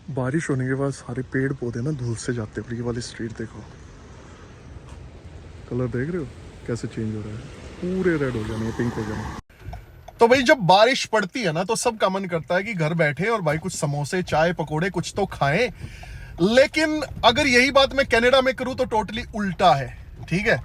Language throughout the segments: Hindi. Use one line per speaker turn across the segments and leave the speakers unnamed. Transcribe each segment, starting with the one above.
बारिश होने के बाद सारे पेड़ पौधे ना धूल से जाते हैं। ये वाली स्ट्रीट देखो, कलर देख रहे हो कैसे चेंज हो रहा है, पूरे रेड हो जाने, पिंक हो जाने। तो भाई जब बारिश पड़ती है ना तो सबका मन करता है कि घर बैठे और भाई कुछ समोसे चाय पकोड़े कुछ तो खाएं। लेकिन अगर यही बात मैं कनाडा में करूं तो टोटली उल्टा है, ठीक है।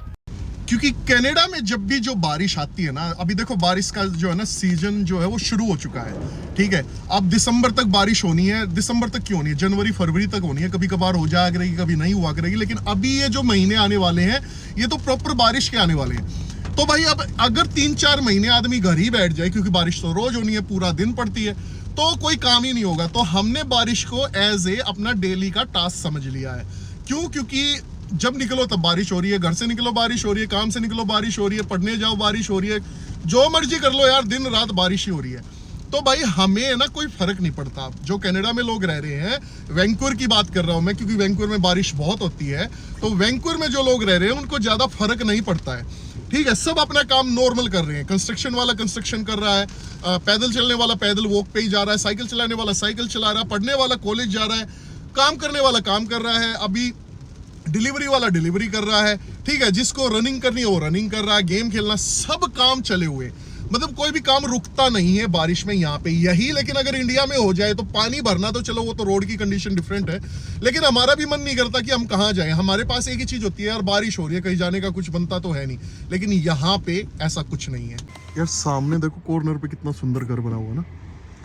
क्योंकि कनाडा में जब भी जो बारिश आती है ना, अभी देखो बारिश का जो है ना सीजन जो है वो शुरू हो चुका है, ठीक है। अब दिसंबर तक बारिश होनी है, दिसंबर तक क्यों होनी है, जनवरी फरवरी तक होनी है, कभी कभार हो जाया करेगी कभी नहीं हुआ करेगी, लेकिन अभी ये जो महीने आने वाले हैं ये तो प्रॉपर बारिश के आने वाले हैं। तो भाई अब अगर 3-4 महीने आदमी घर ही बैठ जाए, क्योंकि बारिश तो रोज होनी है, पूरा दिन पड़ती है, तो कोई काम ही नहीं होगा। तो हमने बारिश को एज ए अपना डेली का टास्क समझ लिया है। क्यों? क्योंकि जब निकलो तब बारिश हो रही है, घर से निकलो बारिश हो रही है, काम से निकलो बारिश हो रही है, पढ़ने जाओ बारिश हो रही है, जो मर्जी कर लो यार, दिन रात बारिश ही हो रही है। तो भाई हमें ना कोई फर्क नहीं पड़ता। जो कनाडा में लोग रह रहे हैं, वैंकूवर की बात कर रहा हूं मैं, क्योंकि वैंकूवर में बारिश बहुत होती है, तो वैंकूवर में जो लोग रह रहे हैं उनको ज्यादा फर्क नहीं पड़ता है, ठीक है। सब अपना काम नॉर्मल कर रहे हैं। कंस्ट्रक्शन वाला कंस्ट्रक्शन कर रहा है, पैदल चलने वाला पैदल वॉक पे ही जा रहा है, साइकिल चलाने वाला साइकिल चला रहा है, पढ़ने वाला कॉलेज जा रहा है, काम करने वाला काम कर रहा है, अभी डिलीवरी वाला डिलीवरी कर रहा है, ठीक है। जिसको रनिंग करनी है वो रनिंग कर रहा है, गेम खेलना, सब काम चले हुए। मतलब कोई भी काम रुकता नहीं है बारिश में यहाँ पे यही। लेकिन अगर इंडिया में हो जाए तो पानी भरना, तो चलो वो तो रोड की कंडीशन डिफरेंट है, लेकिन हमारा भी मन नहीं करता कि हम कहाँ जाएं। हमारे पास एक ही चीज होती है, यार बारिश हो रही है, कहीं जाने का कुछ बनता तो है नहीं। लेकिन यहाँ पे ऐसा कुछ नहीं है यार। सामने देखो कॉर्नर पे कितना सुंदर घर बना हुआ ना,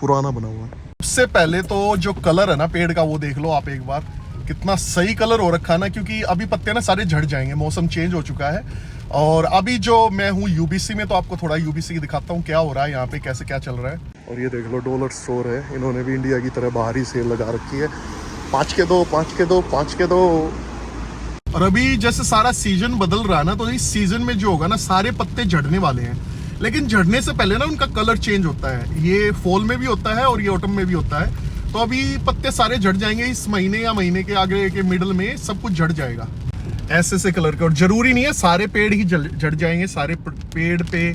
पुराना बना हुआ। सबसे पहले तो जो कलर है ना पेड़ का, वो देख लो आप एक बार, कितना सही कलर हो रखा है ना। क्योंकि अभी पत्ते ना सारे झड़ जाएंगे, मौसम चेंज हो चुका है। और अभी जो मैं हूँ यूबीसी में, तो आपको थोड़ा यूबीसी दिखाता हूँ क्या हो रहा है यहाँ पे, कैसे क्या चल रहा है। और ये देख लो डॉलर स्टोर है, इन्होंने भी इंडिया की तरह बाहर ही सेल लगा रखी है, 5 के 2 5 के 2 5 के 2। और अभी जैसे सारा सीजन बदल रहा है ना, तो इस सीजन में जो होगा ना, सारे पत्ते झड़ने वाले हैं। लेकिन झड़ने से पहले ना उनका कलर चेंज होता है। ये फॉल में भी होता है और ये ऑटम में भी होता है। तो अभी पत्ते सारे झड़ जाएंगे इस महीने या महीने के आगे के मिडल में, सब कुछ झड़ जाएगा ऐसे से कलर के। और जरूरी नहीं है सारे पेड़ ही झड़ जाएंगे, सारे पेड़ पे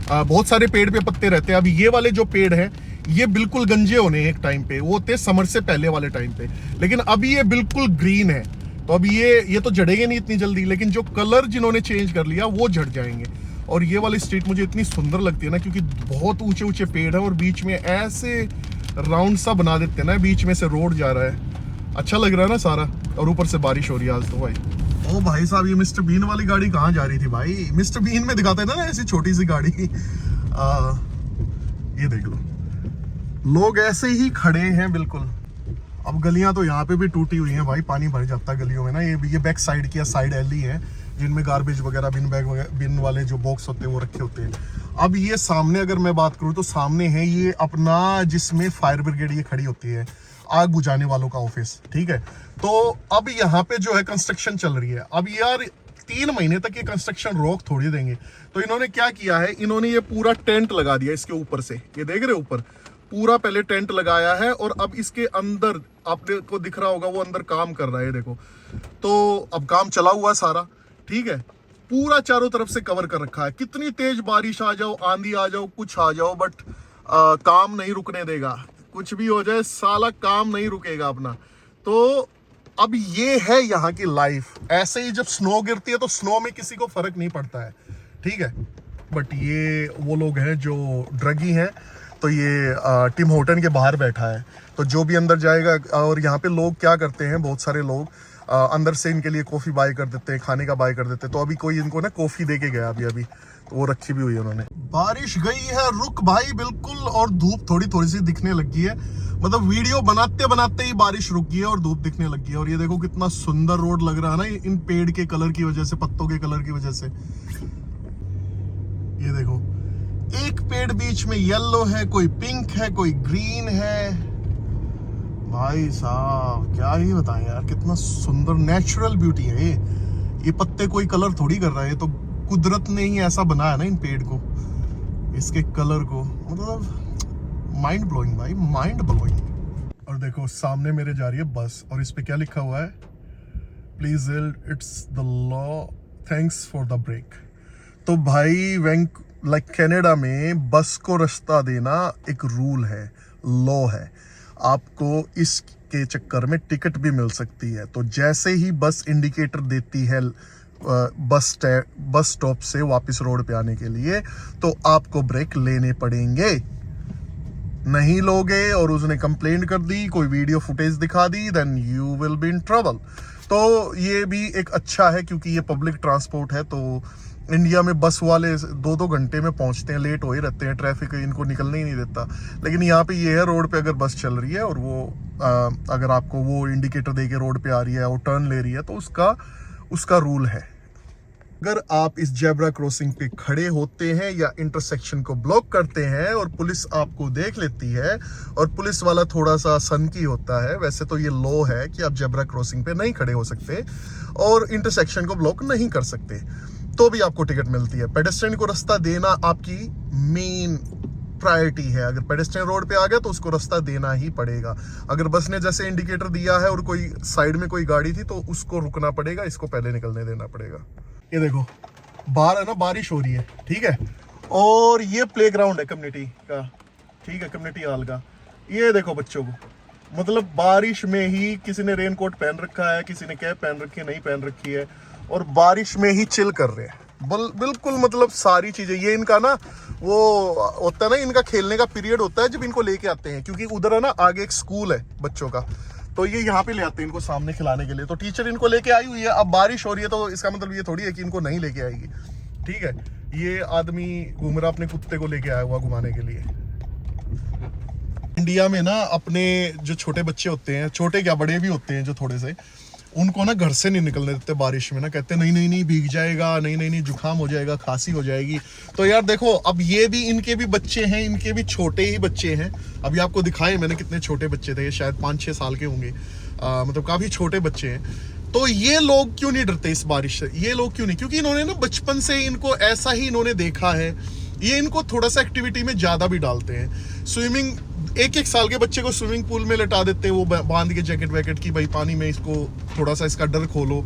बहुत सारे पेड़ पे पत्ते रहते हैं। अभी ये वाले जो पेड़ हैं ये बिल्कुल गंजे होने एक टाइम पे, वो होते समर से पहले वाले टाइम पे, लेकिन अभी ये बिल्कुल ग्रीन है। तो अभी ये तो झड़ेंगे नहीं इतनी जल्दी, लेकिन जो कलर जिन्होंने चेंज कर लिया वो झड़ जाएंगे। और ये वाली स्ट्रीट मुझे इतनी सुंदर लगती है ना, क्योंकि बहुत ऊंचे ऊंचे पेड़ है और बीच में ऐसे राउंड सा बना देते हैं ना, बीच में से रोड जा रहा है, अच्छा लग रहा है ना सारा। और ऊपर से बारिश हो रही है आज तो भाई। ओ भाई साहब, ये मिस्टर बीन वाली गाड़ी कहाँ जा रही थी भाई? मिस्टर बीन में दिखाते हैं ना ऐसी छोटी सी गाड़ी। ये देख लो, लोग ऐसे ही खड़े हैं बिल्कुल। अब गलियां तो यहाँ पे भी टूटी हुई हैं भाई, पानी भर जाता है गलियों में ना। ये बैक साइड की साइड एली है, जिनमें गार्बेज वगैरह बिन वाले जो बॉक्स होते हैं वो रखे होते हैं। अब ये सामने अगर मैं बात करूं तो सामने है ये अपना, जिसमें फायर ब्रिगेड ये खड़ी होती है, आग बुझाने वालों का ऑफिस, ठीक है। तो अब यहाँ पे जो है कंस्ट्रक्शन चल रही है। अब यार 3 महीने तक ये कंस्ट्रक्शन रोक थोड़ी देंगे। तो इन्होंने क्या किया है, इन्होंने ये पूरा टेंट लगा दिया इसके ऊपर से, ये देख रहे हो ऊपर पूरा पहले टेंट लगाया है। और अब इसके अंदर आपको दिख रहा होगा वो अंदर काम कर रहा है, देखो। तो अब काम चला हुआ सारा, ठीक है, पूरा चारों तरफ से कवर कर रखा है। कितनी तेज बारिश आ जाओ, आंधी आ जाओ, कुछ आ जाओ, बट काम नहीं रुकने देगा। कुछ भी हो जाए साला काम नहीं रुकेगा अपना। तो अब ये है यहाँ की लाइफ। ऐसे ही जब स्नो गिरती है तो स्नो में किसी को फर्क नहीं पड़ता है, ठीक है। बट ये वो लोग हैं जो ड्रगी हैं। तो ये टिम होटन के बाहर बैठा है, तो जो भी अंदर जाएगा। और यहाँ पे लोग क्या करते हैं, बहुत सारे लोग अंदर से इनके लिए कॉफ़ी बाय कर देते हैं, खाने का बाय कर देते हैं। तो अभी कोई इनको ना कॉफ़ी दे के गया अभी तो वो रखी भी हुई है उन्होंने। बारिश गई है रुक भाई बिल्कुल, और धूप थोड़ी थोड़ी सी दिखने लगी है। मतलब वीडियो बनाते बनाते ही बारिश रुक गई है और धूप दिखने लगी है। और ये देखो कितना सुंदर रोड लग रहा है ना, इन पेड़ के कलर की वजह से, पत्तों के कलर की वजह से। ये देखो, एक पेड़ बीच में येलो है, कोई पिंक है, कोई ग्रीन है। भाई साहब क्या ही बताएं यार, कितना सुंदर नेचुरल ब्यूटी है ये पत्ते कोई कलर थोड़ी कर रहा है, ये तो कुदरत ने ही ऐसा बनाया ना इन पेड़ को, इसके कलर को। मतलब माइंड ब्लोइंग भाई, माइंड ब्लोइंग। और देखो सामने मेरे जा रही है बस, और इस पे क्या लिखा हुआ है, please it's the law, thanks for the break. तो भाई लाइक कनाडा में बस को रास्ता देना एक रूल है, लॉ है। आपको के चक्कर में टिकट भी मिल सकती है। तो जैसे ही बस इंडिकेटर देती है बस स्टॉप से वापस रोड पे आने के लिए, तो आपको ब्रेक लेने पड़ेंगे। नहीं लोगे और उसने कंप्लेंट कर दी, कोई वीडियो फुटेज दिखा दी, then you will be in trouble. तो ये भी एक अच्छा है क्योंकि ये पब्लिक ट्रांसपोर्ट है। तो इंडिया में बस वाले 2-2 घंटे में पहुंचते हैं, लेट हो ही रहते हैं, ट्रैफिक इनको निकलने ही नहीं देता। लेकिन यहाँ पे ये है, रोड पे अगर बस चल रही है और वो अगर आपको वो इंडिकेटर दे के रोड पे आ रही है और टर्न ले रही है, तो उसका रूल है। अगर आप इस जेब्रा क्रॉसिंग पे खड़े होते हैं या इंटरसेक्शन को ब्लॉक करते हैं और पुलिस आपको देख लेती है, और पुलिस वाला थोड़ा सा सनकी होता है, वैसे तो ये लॉ है कि आप जेब्रा क्रॉसिंग पे नहीं खड़े हो सकते और इंटरसेक्शन को ब्लॉक नहीं कर सकते, तो भी आपको टिकट मिलती है। पेडेस्ट्रियन को रास्ता देना आपकी मेन प्रायोरिटी है। अगर पेडेस्ट्रियन रोड पे आ गया तो उसको रास्ता देना ही पड़ेगा। अगर बस ने जैसे इंडिकेटर दिया है और कोई साइड में कोई गाड़ी थी, तो उसको रुकना पड़ेगा, इसको पहले निकलने देना पड़ेगा। ये देखो बाहर है ना, बारिश हो रही है, ठीक है, और ये प्लेग्राउंड है कम्युनिटी का, ठीक है, कम्युनिटी हॉल का। ये देखो बच्चों को, मतलब बारिश में ही किसी ने रेनकोट पहन रखा है, किसी ने कैप पहन रखी है, नहीं पहन रखी है, और बारिश में ही चिल कर रहे हैं। बिल्कुल मतलब सारी चीजें, ये इनका ना वो होता है ना, इनका खेलने का पीरियड होता है जब इनको लेके आते हैं, क्योंकि उधर है ना आगे एक स्कूल है बच्चों का, तो ये यहाँ पे ले आते हैं इनको सामने खिलाने के लिए। तो टीचर इनको लेके आई हुई है, अब बारिश हो रही है तो इसका मतलब ये थोड़ी है कि इनको नहीं लेके आएगी, ठीक है। ये आदमी घूम रहा अपने कुत्ते को लेके आया हुआ घुमाने के लिए। इंडिया में ना अपने जो छोटे बच्चे होते हैं, छोटे क्या बड़े भी होते हैं जो थोड़े से, उनको ना घर से नहीं निकलने देते बारिश में ना, कहते नहीं नहीं नहीं भीग जाएगा, नहीं नहीं नहीं जुकाम हो जाएगा, खांसी हो जाएगी। तो यार देखो, अब ये भी इनके भी बच्चे हैं, इनके भी छोटे ही बच्चे हैं। अभी आपको दिखाए मैंने कितने छोटे बच्चे थे, शायद 5-6 साल के होंगे, मतलब काफी छोटे बच्चे हैं। तो ये लोग क्यों नहीं डरते इस बारिश से? ये लोग क्यों नहीं? क्योंकि इन्होंने ना बचपन से इनको ऐसा ही इन्होंने देखा है। ये इनको थोड़ा सा एक्टिविटी में ज्यादा भी डालते हैं। स्विमिंग, 1-1 साल के बच्चे को स्विमिंग पूल में लटा देते हैं, वो बांध के जैकेट वैकेट की, भाई पानी में इसको थोड़ा सा इसका डर खोलो।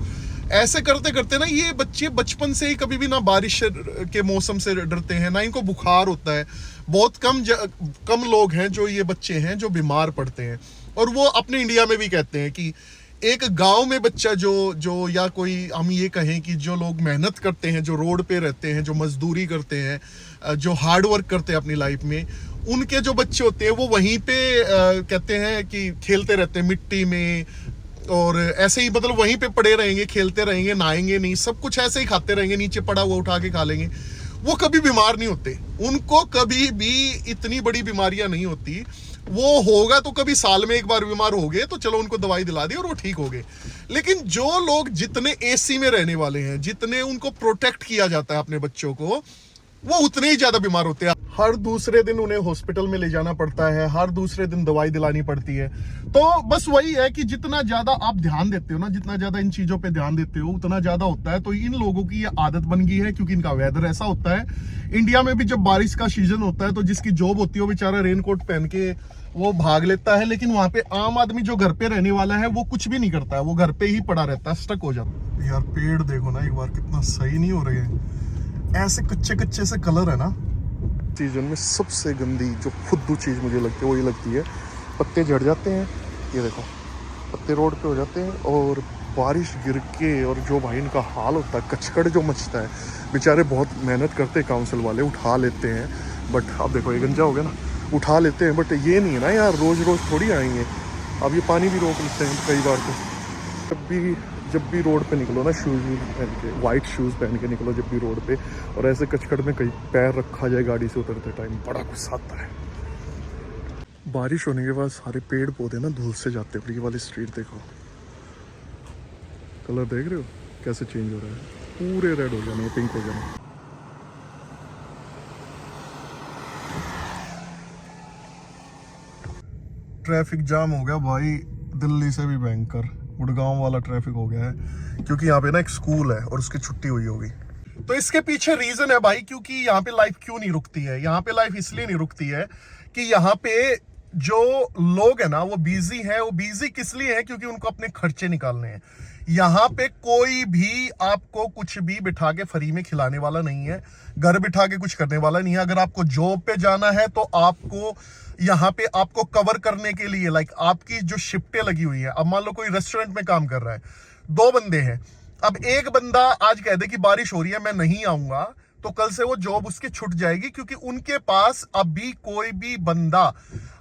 ऐसे करते करते ना ये बच्चे बचपन से ही कभी भी ना बारिश के मौसम से डरते हैं, ना इनको बुखार होता है। बहुत कम लोग हैं जो ये बच्चे हैं जो बीमार पड़ते हैं। और वो अपने इंडिया में भी कहते हैं कि एक गांव में बच्चा जो या कोई हम ये कहें कि जो लोग मेहनत करते हैं, जो रोड पे रहते हैं, जो मजदूरी करते हैं, जो हार्ड वर्क करते हैं अपनी लाइफ में, उनके जो बच्चे होते हैं वो वहीं पे कहते हैं कि खेलते रहते हैं मिट्टी में, और ऐसे ही मतलब वहीं पे पड़े रहेंगे, खेलते रहेंगे, नहाएंगे नहीं, सब कुछ ऐसे ही खाते रहेंगे, नीचे पड़ा हुआ उठा के खा लेंगे। वो कभी बीमार नहीं होते, उनको कभी भी इतनी बड़ी बीमारियां नहीं होती। वो होगा तो कभी साल में एक बार बीमार हो गए तो चलो उनको दवाई दिला दी और वो ठीक हो गए। लेकिन जो लोग जितने एसी में रहने वाले हैं, जितने उनको प्रोटेक्ट किया जाता है अपने बच्चों को, वो उतने ही ज्यादा बीमार होते हैं। हर दूसरे दिन उन्हें हॉस्पिटल में ले जाना पड़ता है, हर दूसरे दिन दवाई दिलानी पड़ती है। तो बस वही है कि जितना ज्यादा आप ध्यान देते हो ना, जितना ज्यादा इन चीजों पे ध्यान देते हो, उतना ज्यादा होता है। तो इन लोगों की ये आदत बन गई है क्योंकि इनका वेदर ऐसा होता है। इंडिया में भी जब बारिश का सीजन होता है तो जिसकी जॉब होती है वो बेचारा रेनकोट पहन के वो भाग लेता है, लेकिन वहां पे आम आदमी जो घर पे रहने वाला है वो कुछ भी नहीं करता है, वो घर पे ही पड़ा रहता है, स्टक हो जाता है। यार पेड़ देखो ना एक बार, कितना सही नहीं हो रहे हैं, ऐसे कच्चे कच्चे से कलर है ना। सीजन में सबसे गंदी जो फुद्दू चीज मुझे लगती है वो ये लगती है, पत्ते झड़ जाते हैं, ये देखो पत्ते रोड पे हो जाते हैं, और बारिश गिर के, और जो भाई इनका हाल होता है, कचकड़ जो मचता है। बेचारे बहुत मेहनत करते हैं काउंसिल वाले, उठा लेते हैं, बट अब देखो ये गंजा हो गया ना, उठा लेते हैं, बट ये नहीं है ना यार, रोज रोज थोड़ी आएंगे। अब ये पानी भी रोक लेते हैं कई बार। तो जब भी रोड पे निकलो ना, शूज़ पहन के, वाइट शूज़ पहन के निकलो जब भी रोड पे, और ऐसे कचकड़ में कहीं पैर रखा जाए गाड़ी से उतरते टाइम, बड़ा गुस्सा आता है। बारिश होने के बाद सारे पेड़ पौधे ना धूल से जाते हैं। ये वाली स्ट्रीट देखो, कलर देख रहे हो कैसे चेंज हो रहा है, पूरे रेड हो जाने, पिंक हो जाने। ट्रैफिक जाम हो गया भाई, दिल्ली से भी भयंकर, गुड़गांव वाला ट्रैफिक हो गया है, क्योंकि यहाँ पे ना एक स्कूल है और उसकी छुट्टी हुई होगी। तो इसके पीछे रीजन है भाई, क्योंकि यहाँ पे लाइफ क्यों नहीं रुकती है। यहाँ पे लाइफ इसलिए नहीं रुकती है कि यहाँ पे जो लोग है ना वो बिजी है, वो बिजी किस लिए है, क्योंकि उनको अपने खर्चे निकालने हैं। यहाँ पे कोई भी आपको कुछ भी बिठा के फ्री में खिलाने वाला नहीं है, घर बिठा के कुछ करने वाला नहीं है। अगर आपको जॉब पे जाना है तो आपको यहाँ पे आपको कवर करने के लिए लाइक आपकी जो शिफ्टें लगी हुई है, अब मान लो कोई रेस्टोरेंट में काम कर रहा है, 2 बंदे हैं, अब एक बंदा आज कह दे कि बारिश हो रही है मैं नहीं आऊंगा, तो कल से वो जॉब उसकी छूट जाएगी, क्योंकि उनके पास अभी कोई भी बंदा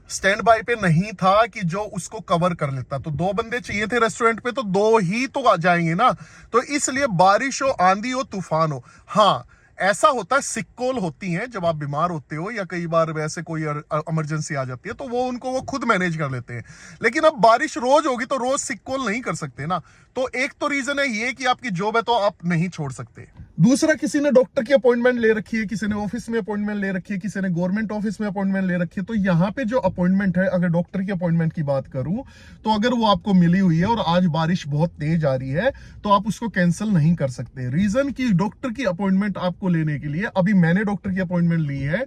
स्टैंड बाय पे नहीं था कि जो उसको कवर कर लेता। तो 2 बंदे चाहिए थे रेस्टोरेंट पे, तो 2 ही तो आ जाएंगे ना। तो इसलिए बारिश हो, आंधी हो, तूफान हो, हाँ ऐसा होता है, सिक कॉल होती है जब आप बीमार होते हो या कई बार वैसे कोई इमरजेंसी आ जाती है, तो वो उनको वो खुद मैनेज कर लेते हैं। लेकिन अब बारिश रोज होगी तो रोज सिक कॉल नहीं कर सकते ना। तो एक तो रीजन है ये कि आपकी जॉब है तो आप नहीं छोड़ सकते। दूसरा, किसी ने डॉक्टर की अपॉइंटमेंट ले रखी है, किसी ने ऑफिस में अपॉइंटमेंट ले रखी है, किसी ने गवर्नमेंट ऑफिस में अपॉइंटमेंट ले रखी है। तो यहाँ पे जो अपॉइंटमेंट है, अगर डॉक्टर की अपॉइंटमेंट की बात करूं तो अगर वो आपको मिली हुई है और आज बारिश बहुत तेज आ रही है तो आप उसको कैंसिल नहीं कर सकते। रीजन कि डॉक्टर की अपॉइंटमेंट आपको लेने के लिए, अभी मैंने डॉक्टर की अपॉइंटमेंट ली है,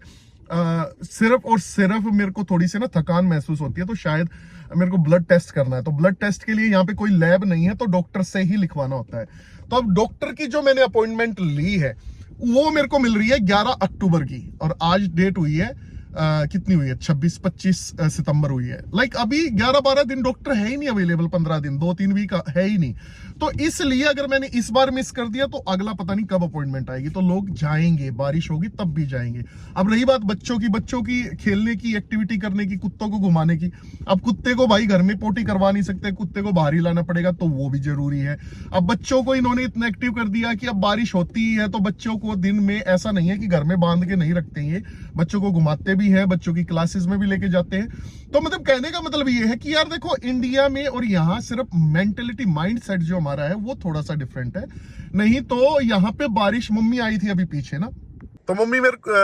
सिर्फ और सिर्फ मेरे को थोड़ी सी ना थकान महसूस होती है, तो शायद मेरे को ब्लड टेस्ट करना है। तो ब्लड टेस्ट के लिए यहाँ पे कोई लैब नहीं है, तो डॉक्टर से ही लिखवाना होता है। तो अब डॉक्टर की जो मैंने अपॉइंटमेंट ली है वो मेरे को मिल रही है 11 अक्टूबर की, और आज डेट हुई है कितनी हुई है, 26-25 सितंबर हुई है। लाइक अभी 11-12 दिन डॉक्टर है ही नहीं अवेलेबल, 15 दिन 2-3 वीक है ही नहीं। तो इसलिए अगर मैंने इस बार मिस कर दिया तो अगला पता नहीं कब अपॉइंटमेंट आएगी, तो लोग जाएंगे, बारिश होगी तब भी जाएंगे। अब रही बात बच्चों की खेलने की, एक्टिविटी करने की, कुत्तों को घुमाने की, अब कुत्ते को भाई घर में पोटी करवा नहीं सकते, कुत्ते को बाहर ही लाना पड़ेगा, तो वो भी जरूरी है। अब बच्चों को इन्होंने इतना एक्टिव कर दिया कि अब बारिश होती है तो बच्चों को दिन में ऐसा नहीं है कि घर में बांध के नहीं रखते हैं, बच्चों को घुमाते भी है, बच्चों की क्लासेस में भी लेके जाते हैं। तो मतलब कहने का मतलब ये है कि यार देखो, इंडिया में और यहाँ सिर्फ मेंटेलिटी, माइंड सेट जो हमारा है वो थोड़ा सा डिफरेंट है। नहीं तो यहाँ पे बारिश, मम्मी आई थी अभी पीछे ना, तो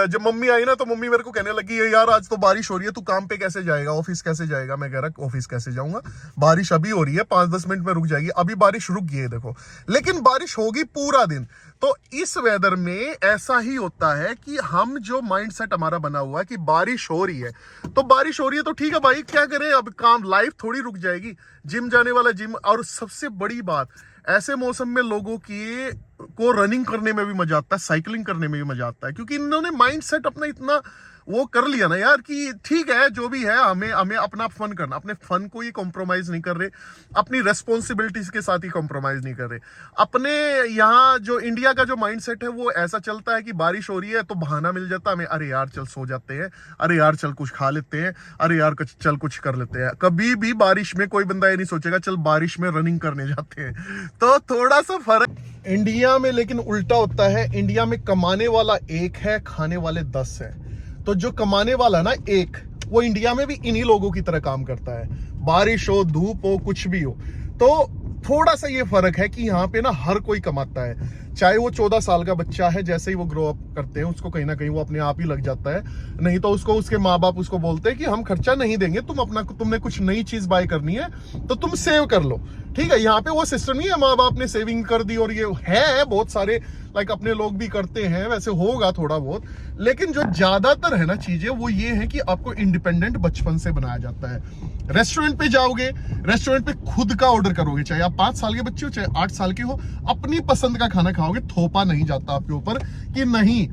जब मम्मी आई ना तो मम्मी मेरे को कहने लगी यार आज तो बारिश हो रही है, तू काम पे कैसे जाएगा, ऑफिस कैसे जाएगा। मैं कह रहा ऑफिस कैसे जाऊंगा, बारिश अभी हो रही है, 5-10 मिनट में रुक जाएगी। अभी बारिश रुक गई है देखो, लेकिन बारिश होगी पूरा दिन। तो इस वेदर में ऐसा ही होता है कि हम जो माइंडसेट हमारा बना हुआ है कि बारिश हो रही है तो बारिश हो रही है तो ठीक है भाई, क्या करें, अब काम, लाइफ थोड़ी रुक जाएगी। जिम जाने वाला जिम, और सबसे बड़ी बात, ऐसे मौसम में लोगों को रनिंग करने में भी मजा आता है, साइकिलिंग करने में भी मजा आता है, क्योंकि इन्होंने माइंडसेट अपना इतना वो कर लिया ना यार कि ठीक है जो भी है, हमें अपना फन करना, अपने फन को ही कॉम्प्रोमाइज नहीं कर रहे, अपनी रेस्पॉन्सिबिलिटीज के साथ ही कॉम्प्रोमाइज नहीं कर रहे। अपने यहाँ जो इंडिया का जो माइंडसेट है वो ऐसा चलता है कि बारिश हो रही है तो बहाना मिल जाता है हमें, अरे यार चल सो जाते हैं, अरे यार चल कुछ खा लेते हैं, अरे यार चल कुछ कर लेते हैं। कभी भी बारिश में कोई बंदा ये नहीं सोचेगा चल बारिश में रनिंग करने जाते हैं। तो थोड़ा सा फर्क इंडिया में लेकिन उल्टा होता है। इंडिया में कमाने वाला एक है, खाने वाले 10 है। तो जो कमाने वाला ना एक, वो इंडिया में भी इन्हीं लोगों की तरह काम करता है, बारिश हो, धूप हो, कुछ भी हो। तो थोड़ा सा ये फर्क है कि यहाँ पे ना हर कोई कमाता है, चाहे वो 14 साल का बच्चा है, जैसे ही वो ग्रो अप करते हैं उसको कहीं ना कहीं वो अपने आप ही लग जाता है। नहीं तो उसको उसके माँ बाप उसको बोलते हैं कि हम खर्चा नहीं देंगे, तुमने कुछ नई चीज बाय करनी है तो तुम सेव कर लो, ठीक है। यहाँ पे वो सिस्टम नहीं है, माँ बाप ने सेविंग कर दी, और ये है बहुत सारे लाइक अपने लोग भी करते हैं, वैसे होगा थोड़ा बहुत, लेकिन जो ज्यादातर है ना चीजें वो ये है कि आपको इंडिपेंडेंट बचपन से बनाया जाता है। रेस्टोरेंट पे जाओगे, रेस्टोरेंट पे खुद का ऑर्डर करोगे, चाहे आप 5 साल के बच्चे हो चाहे 8 साल के हो, अपनी पसंद का खाना खाओगे, थोपा नहीं जाता आपके ऊपर कि नहीं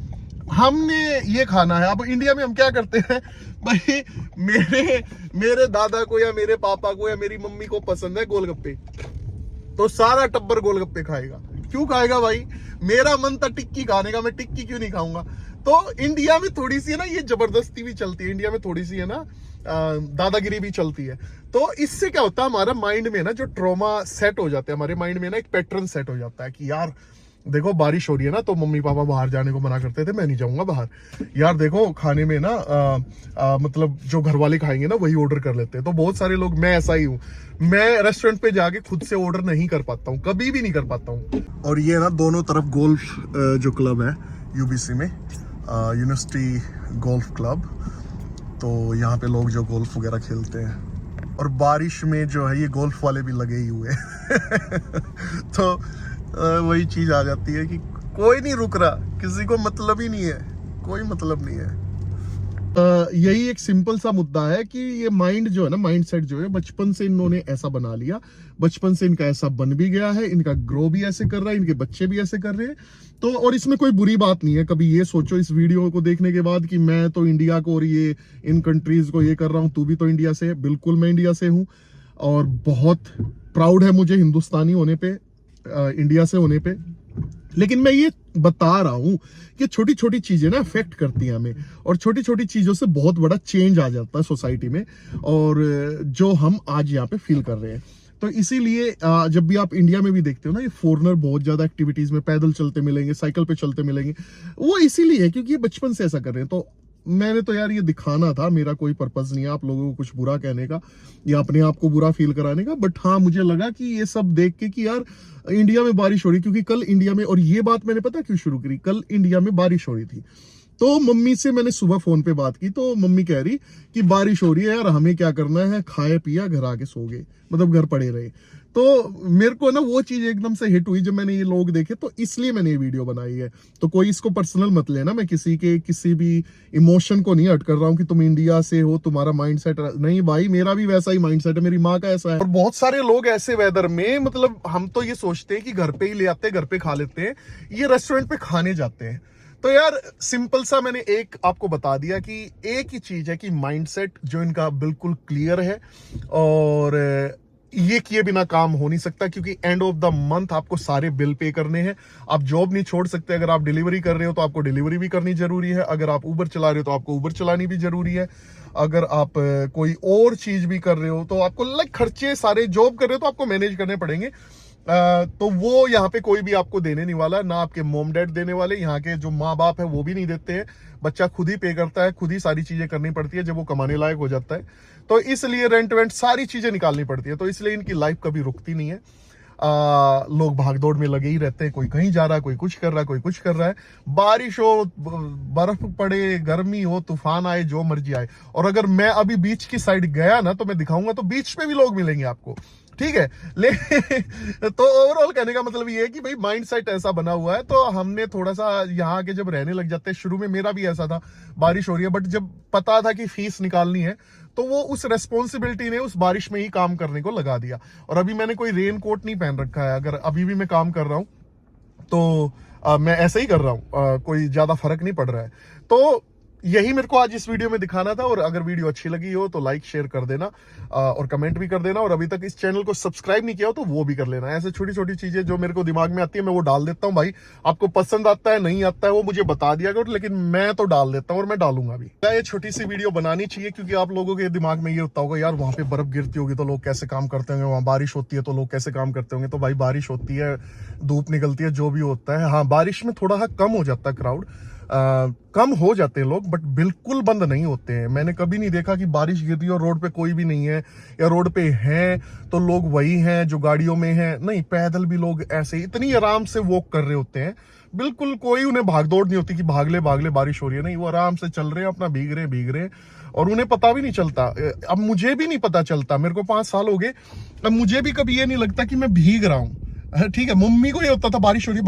हमने ये खाना है। अब इंडिया में हम क्या करते हैं भाई, मेरे दादा को या मेरे पापा को या मेरी मम्मी को पसंद है गोलगप्पे, तो सारा टब्बर गोलगप्पे खाएगा। क्यों खाएगा भाई, मेरा मन था टिक्की खाने का, मैं टिक्की क्यों नहीं खाऊंगा। तो इंडिया में थोड़ी सी है ना ये जबरदस्ती भी चलती है, इंडिया में थोड़ी सी है ना दादागिरी भी चलती है। तो इससे क्या होता है, हमारा माइंड में ना जो ट्रॉमा सेट हो जाता है, हमारे माइंड में ना एक पैटर्न सेट हो जाता है कि यार देखो बारिश हो रही है ना तो मम्मी पापा बाहर जाने को मना करते थे, मैं नहीं जाऊंगा बाहर। यार देखो खाने में ना मतलब जो घर वाले खाएंगे ना वही ऑर्डर कर लेते हैं। तो बहुत सारे लोग, मैं ऐसा ही हूँ, मैं रेस्टोरेंट पे जाके खुद से ऑर्डर नहीं कर पाता हूँ, कभी भी नहीं कर पाता हूँ। और ये ना दोनों तरफ गोल्फ जो क्लब है यूबीसी में, यूनिवर्सिटी गोल्फ क्लब, तो यहाँ पे लोग जो गोल्फ वगैरह खेलते हैं, और बारिश में जो है ये गोल्फ वाले भी लगे ही हुए तो वही चीज आ जाती है कि कोई नहीं रुक रहा, किसी को मतलब ही नहीं है, कोई मतलब नहीं है। यही एक सिंपल सा मुद्दा है कि ये माइंड जो है ना, माइंड सेट जो है, बचपन से इन्होंने ऐसा बना लिया, बचपन से इनका ऐसा बन भी गया है, इनका ग्रो भी ऐसे कर रहा है, इनके बच्चे भी ऐसे कर रहे हैं। तो और इसमें कोई बुरी बात नहीं है। कभी ये सोचो इस वीडियो को देखने के बाद कि मैं तो इंडिया को और ये इन कंट्रीज को ये कर रहा हूं, तू भी तो इंडिया से है। बिल्कुल मैं इंडिया से हूं और बहुत प्राउड है मुझे हिंदुस्तानी होने पे, इंडिया से होने पे। लेकिन मैं ये बता रहा हूं कि छोटी छोटी चीजें ना अफेक्ट करती हैं हमें, और छोटी छोटी चीजों से बहुत बड़ा चेंज आ जाता है सोसाइटी में, और जो हम आज यहाँ पे फील कर रहे हैं। तो इसीलिए जब भी आप इंडिया में भी देखते हो ना, ये फॉरेनर बहुत ज्यादा एक्टिविटीज में पैदल चलते मिलेंगे, साइकिल पे चलते मिलेंगे, वो इसीलिए है क्योंकि ये बचपन से ऐसा कर रहे हैं। तो मैंने तो यार ये दिखाना था, मेरा कोई पर्पस नहीं है आप लोगों को कुछ बुरा कहने का या अपने आप को बुरा फील कराने का। बट हाँ, मुझे लगा कि ये सब देख के कि यार इंडिया में बारिश हो रही, क्योंकि कल इंडिया में, और ये बात मैंने पता क्यों शुरू करी, कल इंडिया में बारिश हो रही थी। तो मम्मी से मैंने सुबह फोन पे बात की, तो मम्मी कह रही कि बारिश हो रही है यार, हमें क्या करना है, खाए पिया घर आके सो गए, मतलब घर पड़े रहे। तो मेरे को ना वो चीज एकदम से हिट हुई जब मैंने ये लोग देखे, तो इसलिए मैंने ये वीडियो बनाई है। तो कोई इसको पर्सनल मत लेना, मैं किसी के किसी भी इमोशन को नहीं हट कर रहा हूँ कि तुम इंडिया से हो, तुम्हारा माइंडसेट नहीं भाई, मेरा भी वैसा ही माइंडसेट है, मेरी माँ का ऐसा है। और बहुत सारे लोग ऐसे वेदर में, मतलब हम तो ये सोचते हैं कि घर पे ही ले आते हैं, घर पे खा लेते हैं, ये रेस्टोरेंट पे खाने जाते हैं। तो यार सिंपल सा मैंने एक आपको बता दिया कि एक ही चीज है कि माइंडसेट जो इनका बिल्कुल क्लियर है, और ये किए बिना काम हो नहीं सकता, क्योंकि एंड ऑफ द मंथ आपको सारे बिल पे करने हैं। आप जॉब नहीं छोड़ सकते। अगर आप डिलीवरी कर रहे हो तो आपको डिलीवरी भी करनी जरूरी है, अगर आप उबर चला रहे हो तो आपको उबर चलानी भी जरूरी है, अगर आप कोई और चीज भी कर रहे हो तो आपको खर्चे सारे, जॉब कर रहे हो तो आपको मैनेज करने पड़ेंगे। तो वो यहाँ पे कोई भी आपको देने नहीं वाला, ना आपके मॉम डैड देने वाले, यहाँ के जो माँ बाप है वो भी नहीं देते हैं। बच्चा खुद ही पे करता है, खुद ही सारी चीजें करनी पड़ती है जब वो कमाने लायक हो जाता है। तो इसलिए रेंट वेंट सारी चीजें निकालनी पड़ती है, तो इसलिए इनकी लाइफ कभी रुकती नहीं है। लोग भागदौड़ में लगे ही रहते हैं, कोई कहीं जा रहा है, कोई कुछ कर रहा है, कोई कुछ कर रहा है। बारिश हो, बर्फ पड़े, गर्मी हो, तूफान आए, जो मर्जी आए। और अगर मैं अभी बीच की साइड गया ना, तो मैं दिखाऊंगा, तो बीच पे भी लोग मिलेंगे आपको, ठीक है। तो ओवरऑल कहने का मतलब ये है कि भाई माइंडसेट ऐसा बना हुआ है। तो हमने थोड़ा सा यहाँ के जब रहने लग जाते हैं, शुरू में मेरा भी ऐसा था, बारिश हो रही है, बट जब पता था कि फीस निकालनी है, तो वो उस रेस्पॉन्सिबिलिटी ने उस बारिश में ही काम करने को लगा दिया। और अभी मैंने कोई रेन कोट नहीं पहन रखा है, अगर अभी भी मैं काम कर रहा हूं तो मैं ऐसे ही कर रहा हूं, कोई ज्यादा फर्क नहीं पड़ रहा है। तो यही मेरे को आज इस वीडियो में दिखाना था। और अगर वीडियो अच्छी लगी हो तो लाइक शेयर कर देना, और कमेंट भी कर देना, और अभी तक इस चैनल को सब्सक्राइब नहीं किया हो तो वो भी कर लेना। ऐसे छोटी छोटी चीजें जो मेरे को दिमाग में आती है मैं वो डाल देता हूँ भाई। आपको पसंद आता है नहीं आता है वो मुझे बता दिया करो, लेकिन मैं तो डाल देता हूँ और मैं डालूंगा भी। क्या ये छोटी सी वीडियो बनानी चाहिए, क्योंकि आप लोगों के दिमाग में ये होता होगा यार वहां पे बर्फ गिरती होगी तो लोग कैसे काम करते होंगे, वहां बारिश होती है तो लोग कैसे काम करते होंगे। तो भाई बारिश होती है, धूप निकलती है, जो भी होता है, हाँ बारिश में थोड़ा सा कम हो जाता है क्राउड, कम हो जाते हैं लोग, बट बिल्कुल बंद नहीं होते हैं। मैंने कभी नहीं देखा कि बारिश गिर रही है और रोड पे कोई भी नहीं है, या रोड पे हैं तो लोग वही हैं जो गाड़ियों में हैं। नहीं, पैदल भी लोग ऐसे इतनी आराम से वॉक कर रहे होते हैं, बिल्कुल कोई उन्हें भागदौड़ नहीं होती कि भागले भागले बारिश हो रही है। नहीं, वो आराम से चल रहे हैं, अपना भीग रहे हैं, और उन्हें पता भी नहीं चलता। अब मुझे भी नहीं पता चलता, मेरे को 5 साल हो गए, अब मुझे भी कभी ये नहीं लगता कि मैं भीग रहा हूँ, ठीक है। मम्मी को ये होता था बारिश हो रही,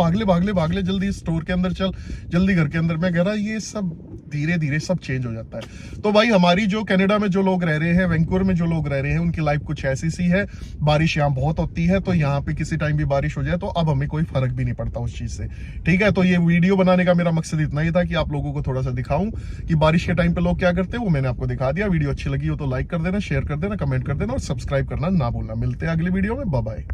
भागले जल्दी स्टोर के अंदर चल, जल्दी घर के अंदर। मैं कह रहा ये सब धीरे धीरे सब चेंज हो जाता है। तो भाई हमारी जो कनाडा में जो लोग रह रहे हैं, वैंकूवर में जो लोग रह रहे हैं, उनकी लाइफ कुछ ऐसी सी है। बारिश यहाँ बहुत होती है, तो यहाँ पे किसी टाइम भी बारिश हो जाए तो अब हमें कोई फर्क भी नहीं पड़ता उस चीज से, ठीक है। तो ये वीडियो बनाने का मेरा मकसद इतना ही था कि आप लोगों को थोड़ा सा दिखाऊं कि बारिश के टाइम पे लोग क्या करते हैं, वो मैंने आपको दिखा दिया। वीडियो अच्छी लगी हो तो लाइक कर देना, शेयर कर देना, कमेंट कर देना, और सब्सक्राइब करना ना भूलना। मिलते हैं अगली वीडियो में, बाय बाय।